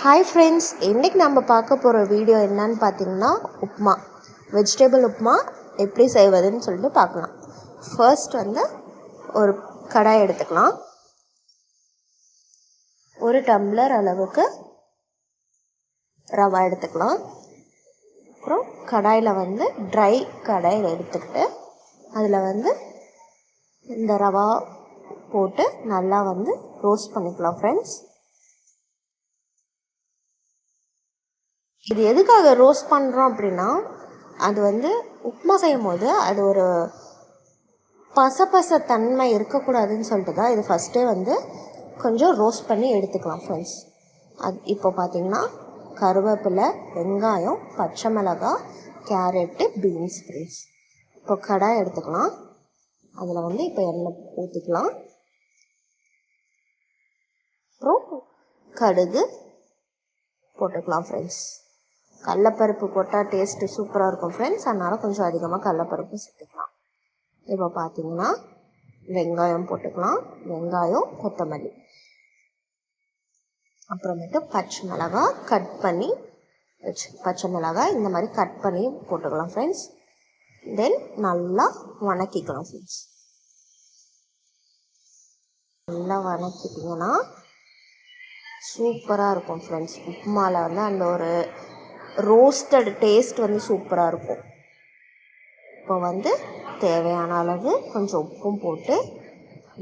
Hi friends, இன்றைக்கி நம்ம பார்க்க போகிற வீடியோ என்னன்னு பார்த்தீங்கன்னா உப்மா, வெஜிடபிள் உப்மா எப்படி செய்வதுன்னு சொல்லிட்டு பார்க்கலாம். ஃபர்ஸ்ட் ஒரு கடாய் எடுத்துக்கலாம். ஒரு டம்ளர் அளவுக்கு ரவா எடுத்துக்கலாம். அப்புறம் கடாயில் ட்ரை கடாயில் எடுத்துக்கிட்டு அதில் இந்த ரவா போட்டு நல்லா ரோஸ்ட் பண்ணிக்கலாம் ஃப்ரெண்ட்ஸ். இது எதுக்காக ரோஸ்ட் பண்ணுறோம் அப்படின்னா, அது உப்புமா செய்யும் போது அது ஒரு பச தன்மை இருக்கக்கூடாதுன்னு சொல்லிட்டு தான் இது ஃபஸ்ட்டே கொஞ்சம் ரோஸ்ட் பண்ணி எடுத்துக்கலாம் ஃப்ரெண்ட்ஸ். அது இப்போ பார்த்திங்கன்னா கருவேப்பிலை, வெங்காயம், பச்சை மிளகாய், கேரட்டு, பீன்ஸ் ஃப்ரெண்ட்ஸ். இப்போ கடாய் எடுத்துக்கலாம். அதில் இப்போ எண்ணெய் ஊற்றிக்கலாம். அப்புறம் கடுகு போட்டுக்கலாம் ஃப்ரெண்ட்ஸ். கடலப்பருப்பு போட்டால் டேஸ்ட்டு சூப்பராக இருக்கும் ஃப்ரெண்ட்ஸ். அதனால் கொஞ்சம் அதிகமாக கடலப்பருப்பு சேர்த்துக்கலாம். இப்போ பார்த்தீங்கன்னா வெங்காயம் போட்டுக்கலாம். வெங்காயம், கொத்தமல்லி, அப்புறமேட்டு பச்சை மிளகாய் கட் பண்ணி பச்சை மிளகாய் இந்த மாதிரி கட் பண்ணி போட்டுக்கலாம் ஃப்ரெண்ட்ஸ். தென் நல்லா வணக்கிக்கலாம் ஃப்ரெண்ட்ஸ். நல்லா வணக்கிட்டிங்கன்னா சூப்பராக இருக்கும் ஃப்ரெண்ட்ஸ். உப்புமாவில் அந்த ஒரு ரோஸ்டட் டேஸ்ட் சூப்பராக இருக்கும். இப்போ தேவையான அளவு கொஞ்சம் உப்பும் போட்டு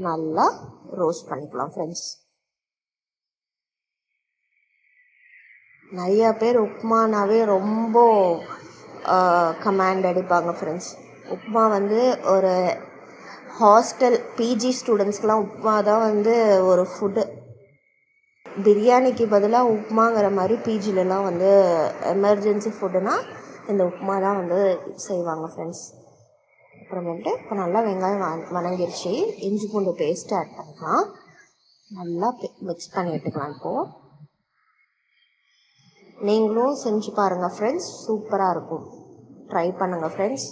நல்லா ரோஸ்ட் பண்ணிக்கலாம் ஃப்ரெண்ட்ஸ். நிறையா பேர் உப்புமானாவே ரொம்ப கமாண்ட் அடிப்பாங்க ஃப்ரெண்ட்ஸ். உப்புமா ஒரு ஹாஸ்டல் பிஜி ஸ்டூடெண்ட்ஸ்க்கெலாம் உப்புமா தான் ஒரு ஃபுட்டு. பிரியாணிக்கு பதிலாக உப்புமாங்கிற மாதிரி பிஜிலலாம் எமர்ஜென்சி ஃபுட்டுனா இந்த உப்புமா தான் செய்வாங்க ஃப்ரெண்ட்ஸ். அப்புறமேட்டு இப்போ நல்லா வெங்காயம் வணங்கிருச்சு. இஞ்சி பூண்டு பேஸ்ட்டு ஆட் பண்ணிக்கலாம். நல்லா மிக்ஸ் பண்ணி விட்டுக்கலாம். இப்போது நீங்களும் செஞ்சு பாருங்கள் ஃப்ரெண்ட்ஸ், சூப்பராக இருக்கும். ட்ரை பண்ணுங்கள் ஃப்ரெண்ட்ஸ்.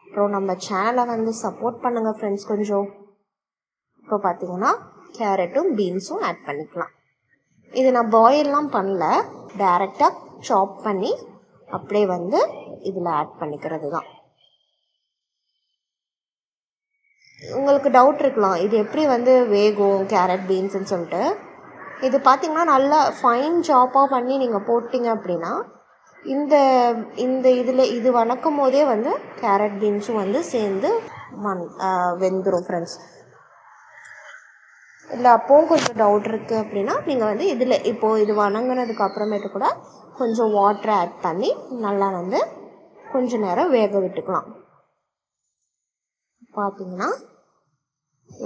அப்புறம் நம்ம சேனலை சப்போர்ட் பண்ணுங்கள் ஃப்ரெண்ட்ஸ் கொஞ்சம். இப்போ பார்த்தீங்கன்னா கேரட்டும் பீன்ஸும் ஆட் பண்ணிக்கலாம். இது நான் பாயில்லாம் பண்ணல, டைரெக்டாக சாப் பண்ணி அப்படியே இதில் ஆட் பண்ணிக்கிறது தான். உங்களுக்கு டவுட் இருக்கலாம், இது எப்படி வேகும் கேரட் பீன்ஸுன்னு சொல்லிட்டு. இது பார்த்திங்கன்னா நல்லா ஃபைன் சாப்பாக பண்ணி நீங்கள் போட்டிங்க அப்படின்னா இந்த இது வணக்கும் போதே கேரட் பீன்ஸும் சேர்ந்து வெந்துடும் ஃப்ரெண்ட்ஸ். இல்லை அப்போவும் கொஞ்சம் டவுட் இருக்குது அப்படின்னா நீங்கள் இதில் இப்போது இது வணங்கினதுக்கு அப்புறமேட்டு கூட கொஞ்சம் வாட்டரை ஆட் பண்ணி நல்லா கொஞ்சம் நேரம் வேக விட்டுக்கலாம். பார்த்திங்கன்னா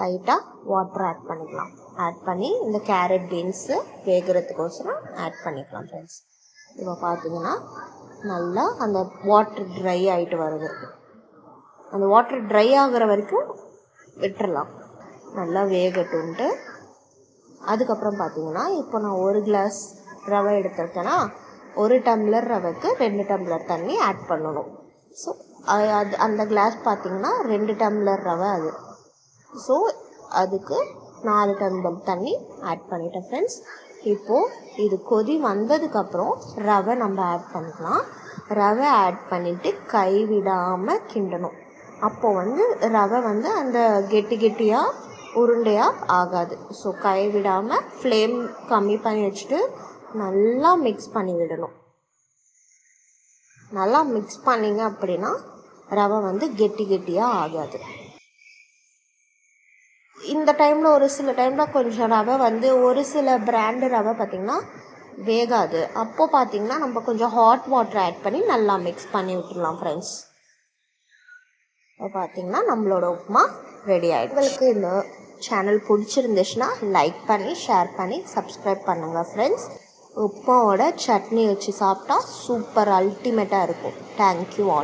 லைட்டாக வாட்டர் ஆட் பண்ணிக்கலாம். ஆட் பண்ணி இந்த கேரட் பீன்ஸு வேகிறதுக்கோசரம் ஆட் பண்ணிக்கலாம் ஃப்ரெண்ட்ஸ். இப்போ பார்த்திங்கன்னா நல்லா அந்த வாட்டர் ட்ரை ஆகிட்டு வருது. அந்த வாட்டர் ட்ரை ஆகிற வரைக்கும் விட்டுறலாம். நல்லா வேகட்டுன்ட்டு. அதுக்கப்புறம் பார்த்திங்கன்னா இப்போ நான் 1 கிளாஸ் ரவை எடுத்துருக்கேன்னா 1 டம்ளர் ரவைக்கு 2 டம்ளர் தண்ணி ஆட் பண்ணணும். ஸோ அது அந்த கிளாஸ் பார்த்திங்கன்னா 2 டம்ளர் ரவை அது. ஸோ அதுக்கு 4 டம்ளர் தண்ணி ஆட் பண்ணிட்டேன் ஃப்ரெண்ட்ஸ். இப்போது இது கொதி வந்ததுக்கப்புறம் ரவை நம்ம ஆட் பண்ணிக்கலாம். ரவை ஆட் பண்ணிவிட்டு கைவிடாமல் கிண்டணும். அப்போது ரவை அந்த கெட்டியாக உருண்டையாக ஆகாது. ஸோ கைவிடாமல் ஃப்ளேம் கம்மி பண்ணி வச்சுட்டு நல்லா மிக்ஸ் பண்ணி விடணும். நல்லா மிக்ஸ் பண்ணிங்க அப்படின்னா ரவை கெட்டியாக ஆகாது. இந்த டைமில் ஒரு சில டைமில் கொஞ்சம் ரவை ஒரு சில பிராண்டு ரவை பார்த்திங்கன்னா வேகாது. அப்போது பார்த்திங்கன்னா நம்ம கொஞ்சம் ஹாட் வாட்டர் ஆட் பண்ணி நல்லா மிக்ஸ் பண்ணி விட்டுடலாம் ஃப்ரெண்ட்ஸ். பார்த்திங்கன்னா நம்மளோட உப்புமா ரெடி ஆகிடும். உங்களுக்கு இந்த சேனல் பிடிச்சிருந்துச்சுன்னா லைக் பண்ணி ஷேர் பண்ணி சப்ஸ்கிரைப் பண்ணுங்கள் ஃப்ரெண்ட்ஸ். உப்புமாவோட சட்னி வச்சு சாப்பிட்டா சூப்பர் அல்டிமேட்டாக இருக்கும். Thank you all.